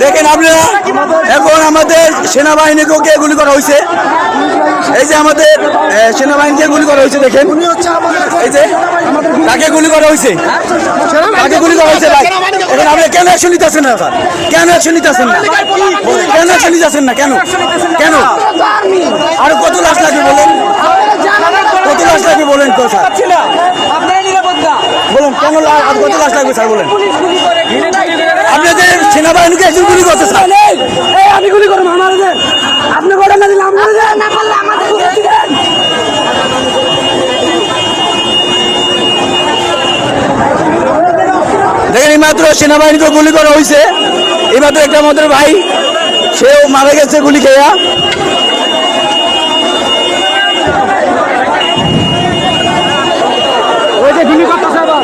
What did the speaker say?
দেখেন আপনারা, এখন আমাদের সেনাবাহিনীকেও কে গুলি করা হয়েছে। এই যে আমাদের সেনাবাহিনীকে গুলি করা হয়েছে, দেখেন এই যে তাকে গুলি করা হয়েছে, তাকে গুলি করা হয়েছে। ভাই এখন আপনি কেন অ্যাকশন নিতেছেন না? স্যার কেন অ্যাকশন নিতেছেন না? কেন অ্যাকশন নিতেছেন না? কেন কেন আর কত লাশ লাগবে বলেন? কত লাশ লাগবে বলেন তো স্যার? বলেন কেন আর কত লাশ লাগবে স্যার বলেন? আপনাদের সেনাবাহিনীকে একজন গুলি করছে স্যার। আমি গুলি করবো আমাদের, আপনি বলেন না দিলে আমরা না করলে আমাদের দেখেন এইমাত্র সেনাবাহিনীকে গুলি করা হয়েছে। এইমাত্র একটা আমাদের ভাই, সেও মারা গেছে গুলি খেয়া। ওই যে গুলি করতেছে আবার।